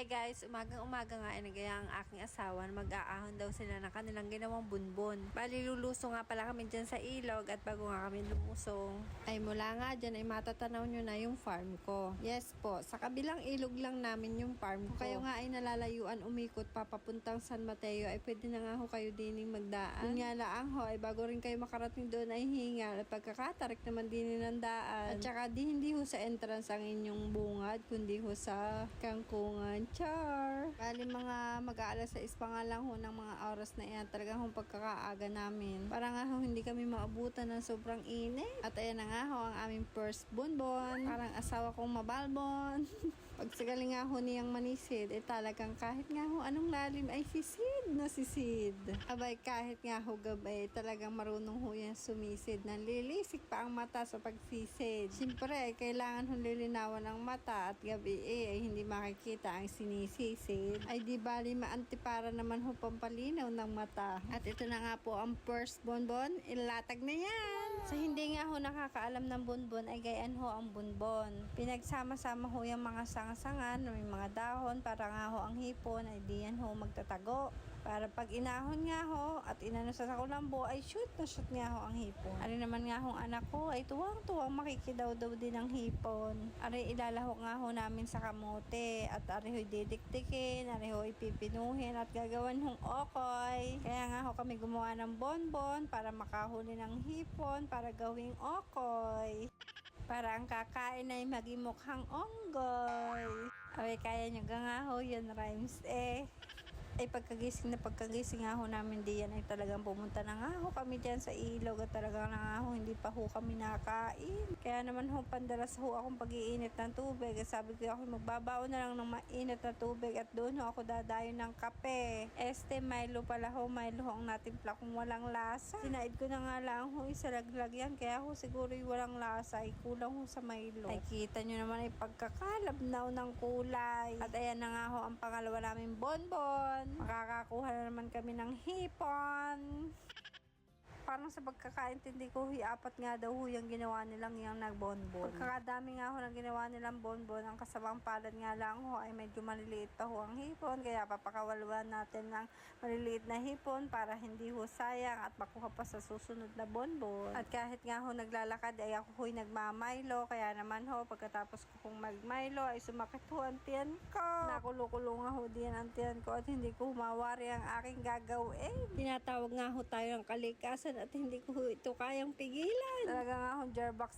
Hi guys, umagang-umaga nga ay nagaya ang aking asawa na mag-aahon daw sila ng kanilang ginawang bunbon. Bali luluso nga pala kami dyan sa ilog at bago nga kami lumusong ay mula nga dyan ay matatanaw nyo na yung farm ko. Yes po, sa kabilang ilog lang namin yung farm ko. Kayo nga ay nalalayuan umikot papapuntang San Mateo ay pwede na nga ho kayo dining magdaan. Yun nga lang ho ay bago rin kayo makarating doon ay hingal at pagkakatarik naman din ng daan. At saka hindi ho sa entrance ang inyong bungad kundi ho sa kangkungan. Char! Bali mga mag-aalas 6 pa nga lang ho ng mga oras na yan. Talagang hong pagkakaaga namin. Para nga ho hindi kami maabutan ng sobrang init. At ayan na nga ho ang aming first bonbon. Parang asawa kong mabalbon. Pagsigaling nga ho niyang manisid, talagang kahit nga ho anong lalim ay sisid na sisid. Abay kahit nga ho gabay, talagang marunong ho yan sumisid. Nanlilisik pa ang mata sa pagsisid. Siyempre, kailangan ho lilinawan ang mata at gabi ay hindi makikita ang sinisisid. Ay di bali maantipara naman ho pampalinaw ng mata. At ito na nga po ang first bonbon, ilatag na yan. Sa hindi nga ho nakakaalam ng bonbon ay gayaan ho ang bonbon. Pinagsama-sama ho yung mga sangan, may mga dahon para nga ho ang hipon ay diyan ho magtatago. Para pag inahon nga ho at inano sa kulambo ay shoot na shoot nga ho ang hipon. Ari naman nga ho anak ko ay tuwang-tuwang makikidaw-daw din ang hipon. Ari ilalahok nga ho namin sa kamote at ari ho didiktikin, ari ho ipipinuhin at gagawan hong okoy. Kaya nga ho kami gumawa ng bonbon para makahuli ng hipon para gawing okoy. Para ang kakain ay maging mukhang onggoy. Abay, kaya nyo nga ho, yun rhymes eh. Ay pagkagising nga ho namin diyan ay talagang pumunta na nga ho kami dyan sa ilog at talagang na nga ho hindi pa ho kami nakain. Kaya naman ho pandalas ho akong pag-iinit ng tubig at sabi ko ako magbabaon na lang ng mainit na tubig at doon ho ako dadayo ng kape. Milo pala ho, Milo ho ang natimpla kung walang lasa. Sinaid ko na nga lang ho isalaglag yan kaya ho siguro yung walang lasa ay kulang ho sa Milo. Ay kita nyo naman ay pagkakalabnaw ng kulay. At ayan na nga ho ang pangalawa namin bonbon. Makakakuha na naman kami ng hipon. Parang sa pagkakaintindi ko, apat nga daw ho yung ginawa nilang yung nagbonbon. Pagkakadami nga ho ng ginawa nilang bonbon, ang kasamang palad nga lang ho ay medyo maliliit pa ho ang hipon. Kaya papakawalwan natin ng maliliit na hipon para hindi ho sayang at makuha pa sa susunod na bonbon. At kahit nga ho naglalakad ay ako ho'y nagmamaylo. Kaya naman ho, pagkatapos ko kong magmaylo ay sumakit ho ang tiyan ko. Nakulo-kulo nga ho din ang tiyan ko at hindi ko humawari ang aking gagawin. Tinatawag nga ho tayo ng kalikasan at hindi ko ito kayang pigilan. Talaga nga akong jarbox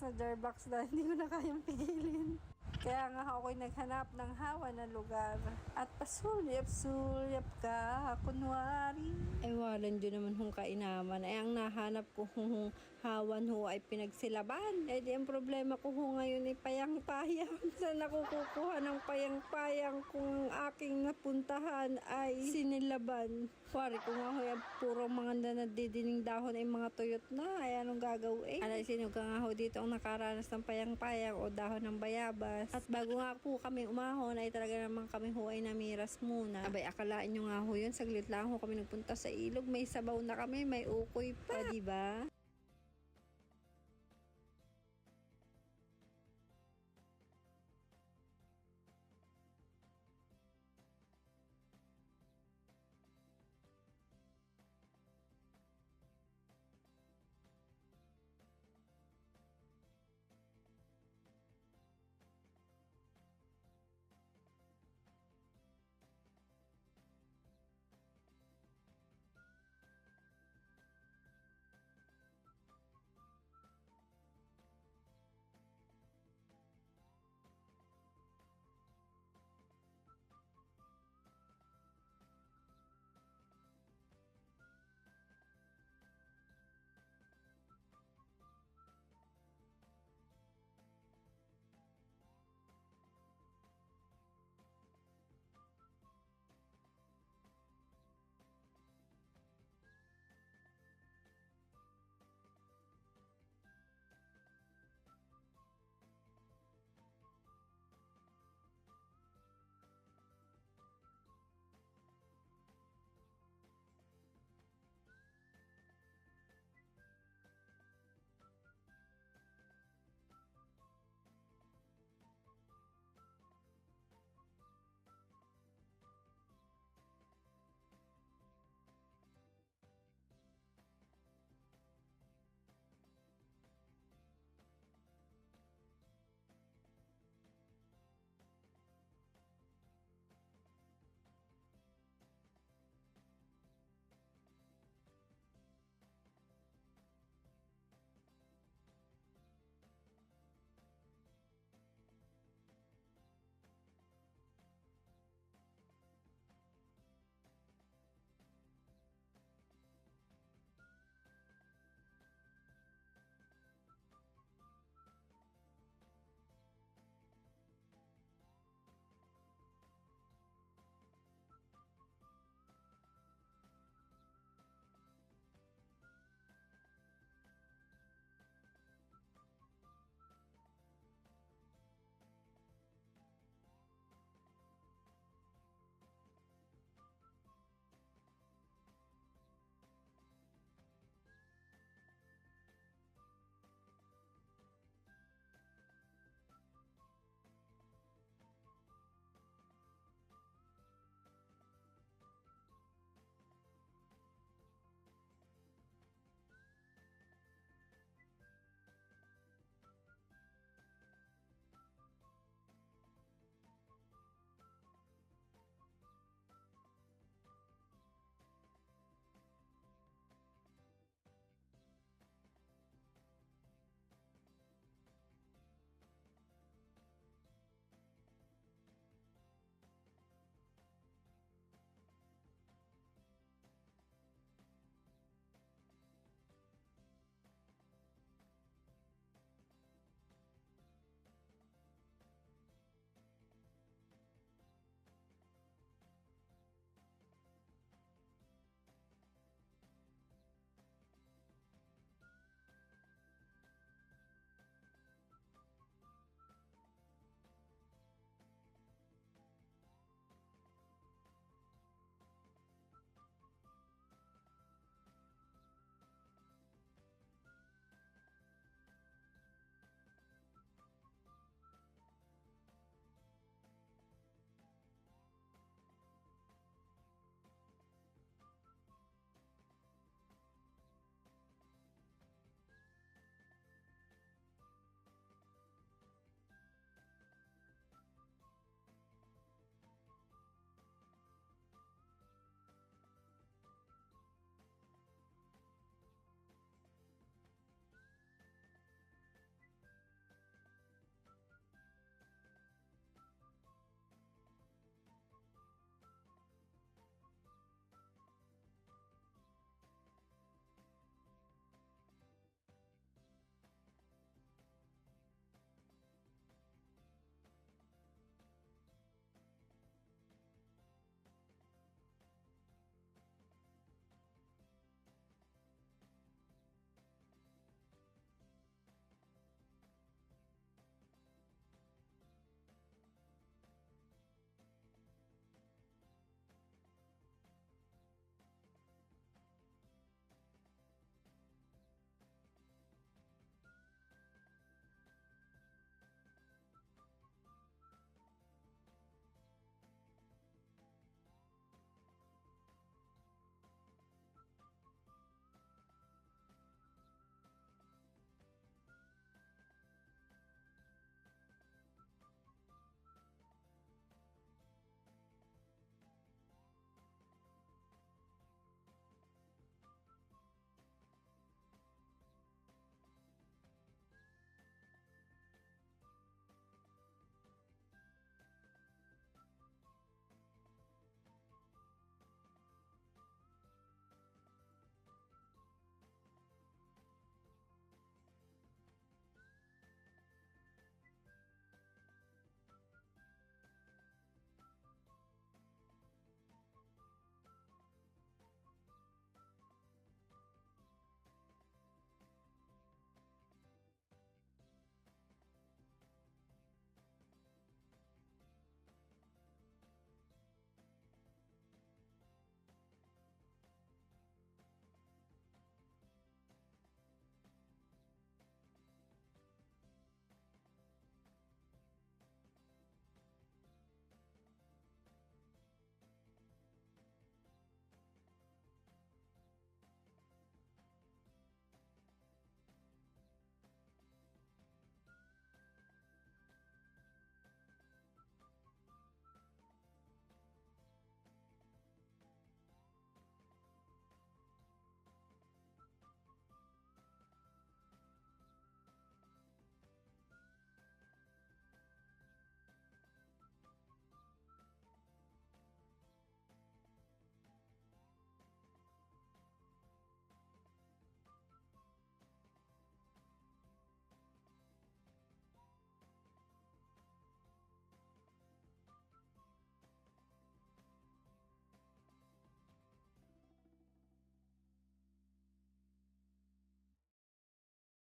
na hindi ko na kayang pigilin. Kaya nga ako'y naghanap ng hawa na lugar. At pasulyap-sulyap ka, kunwari. Ay walan dyan naman hong kainaman. Ay ang nahanap ko hong hawan ho ay pinagsilaban. Ay di ang problema ko ho ngayon ay payang-payang. Saan ako kukuha ng payang-payang kung aking napuntahan ay sinilaban. Wari ko nga ho ay puro mga nadidining dahon ay mga tuyot na. Ay anong gagawin? Alay sino ka nga ho dito ang nakaranas ng payang-payang o dahon ng bayabas. At bago nga po kami umahon ay talaga naman kami ho ay namiras muna. Abay akalain nyo nga ho yun. Saglit lang ho kami nagpunta sa ilog. May sabaw na kami, may ukoy pa. Diba?